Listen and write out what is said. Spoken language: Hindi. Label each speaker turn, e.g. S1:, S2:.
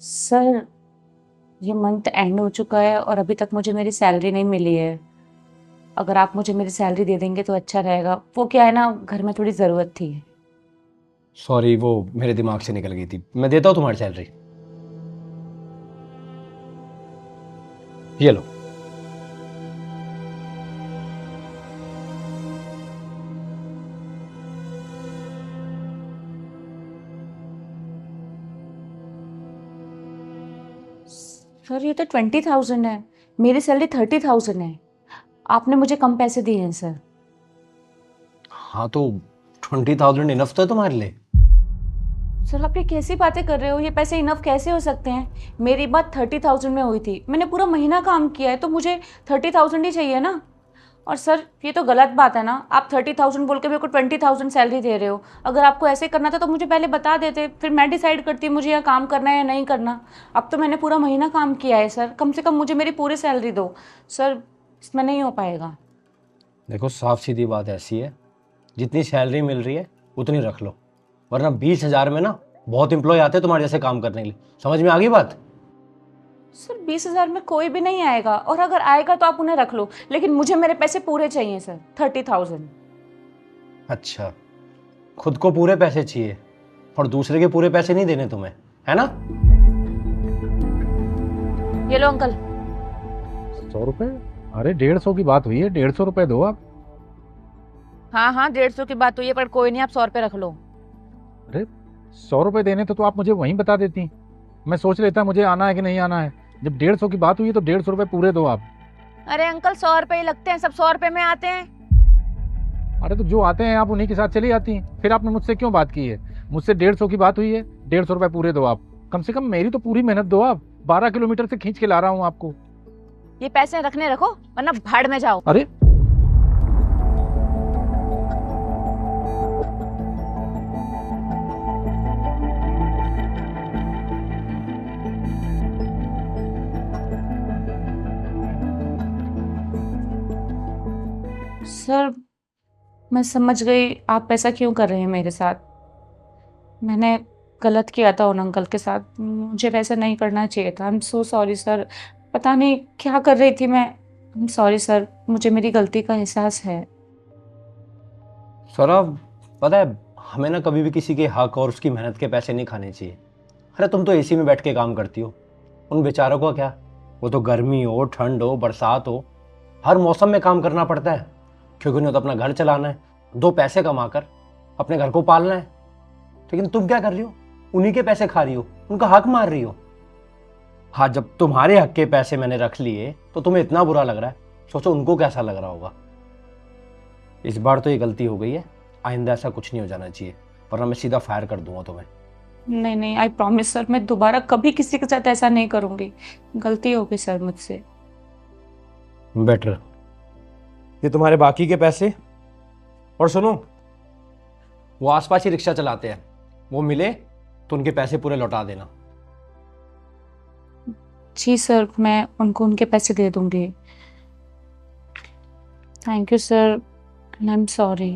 S1: सर, ये मंथ एंड हो चुका है और अभी तक मुझे मेरी सैलरी नहीं मिली है। अगर आप मुझे मेरी सैलरी दे देंगे तो अच्छा रहेगा। वो क्या है ना, घर में थोड़ी ज़रूरत थी।
S2: सॉरी, वो मेरे दिमाग से निकल गई थी। मैं देता हूँ तुम्हारी सैलरी। ये लो।
S1: सर, ये तो 20,000 है। मेरी सैलरी 30,000 है। आपने मुझे कम पैसे दिए हैं सर।
S2: हाँ तो 20,000 इनफ तो है तुम्हारे लिए।
S1: सर, आप ये कैसी बातें कर रहे हो? ये पैसे इनफ कैसे हो सकते हैं? मेरी बात 30,000 में हुई थी। मैंने पूरा महीना काम किया है तो मुझे 30,000 ही चाहिए ना। और सर, ये तो गलत बात है ना। आप 30,000 बोल के मेरे को 20,000 सैलरी दे रहे हो। अगर आपको ऐसे करना था तो मुझे पहले बता देते, फिर मैं डिसाइड करती मुझे यहाँ काम करना है या नहीं करना। अब तो मैंने पूरा महीना काम किया है सर। कम से कम मुझे मेरी पूरी सैलरी दो। सर, इसमें नहीं हो पाएगा।
S2: देखो, साफ सीधी बात ऐसी है, जितनी सैलरी मिल रही है उतनी रख लो, वरना 20,000 में ना बहुत एम्प्लॉय आते हैं तुम्हारे जैसे काम करने के लिए। समझ में आ गई बात?
S1: सर, 20,000 में कोई भी नहीं आएगा, और अगर आएगा तो आप उन्हें रख लो, लेकिन मुझे मेरे पैसे पूरे चाहिए सर। 30,000।
S2: अच्छा, खुद को पूरे पैसे चाहिए और दूसरे के पूरे पैसे नहीं देने तुम्हें, है ना?
S1: ये लो अंकल।
S3: 100 रुपए? अरे 150 की बात हुई है, 150 रुपए दो आप।
S1: हाँ हाँ, 150 की बात हुई है, पर कोई नहीं, आप 100 रुपये रख लो।
S3: अरे 100 रुपए देने तो आप मुझे वहीं बता देती, मैं सोच लेता मुझे आना है कि नहीं आना है। जब 150 की बात हुई है तो 150 रुपए पूरे दो आप।
S1: अरे अंकल, 100 रुपये ही लगते हैं, सब 100 रुपये में आते हैं।
S3: अरे तो जो आते हैं आप उन्हीं के साथ चली जाती हैं, फिर आपने मुझसे क्यों बात की है? मुझसे 150 की बात हुई है, 150 रुपए पूरे दो आप। कम से कम मेरी तो पूरी मेहनत दो आप। 12 किलोमीटर से खींच के ला रहा हूँ आपको।
S1: ये पैसे रखने रखो, वरना भाड़ में जाओ।
S3: अरे
S1: सर, मैं समझ गई आप ऐसा क्यों कर रहे हैं मेरे साथ। मैंने गलत किया था उन अंकल के साथ। मुझे वैसा नहीं करना चाहिए था। I am so sorry sir. पता नहीं क्या कर रही थी मैं। आई एम सॉरी सर, मुझे मेरी गलती का एहसास है।
S2: सौरभ, पता है, हमें ना कभी भी किसी के हक और उसकी मेहनत के पैसे नहीं खाने चाहिए। अरे तुम तो एसी में बैठ के काम करती हो, उन बेचारों को क्या? वो तो गर्मी हो, ठंड हो, बरसात हो, हर मौसम में काम करना पड़ता है, क्योंकि उन्हें तो अपना घर चलाना है, दो पैसे कमाकर अपने घर को पालना है। लेकिन तुम क्या कर रही हो? उन्हीं के पैसे खा रही हो, उनका हक मार रही हो। हाँ, जब तुम्हारे हक के पैसे मैंने रख लिए तो तुम्हें इतना बुरा लग रहा है, सोचो उनको कैसा लग रहा होगा। इस बार तो ये गलती हो गई है, आइंदा ऐसा कुछ नहीं हो जाना चाहिए, वरना मैं सीधा फायर कर दूंगा तुम्हें।
S1: नहीं नहीं, आई प्रॉमिस सर, मैं दोबारा कभी किसी के साथ ऐसा नहीं करूंगी। गलती हो गई सर मुझसे।
S2: बेटर। ये तुम्हारे बाकी के पैसे। और सुनो, वो आसपास ही रिक्शा चलाते हैं, वो मिले तो उनके पैसे पूरे लौटा देना।
S1: जी सर, मैं उनको उनके पैसे दे दूंगी। Thank you sir, I am sorry.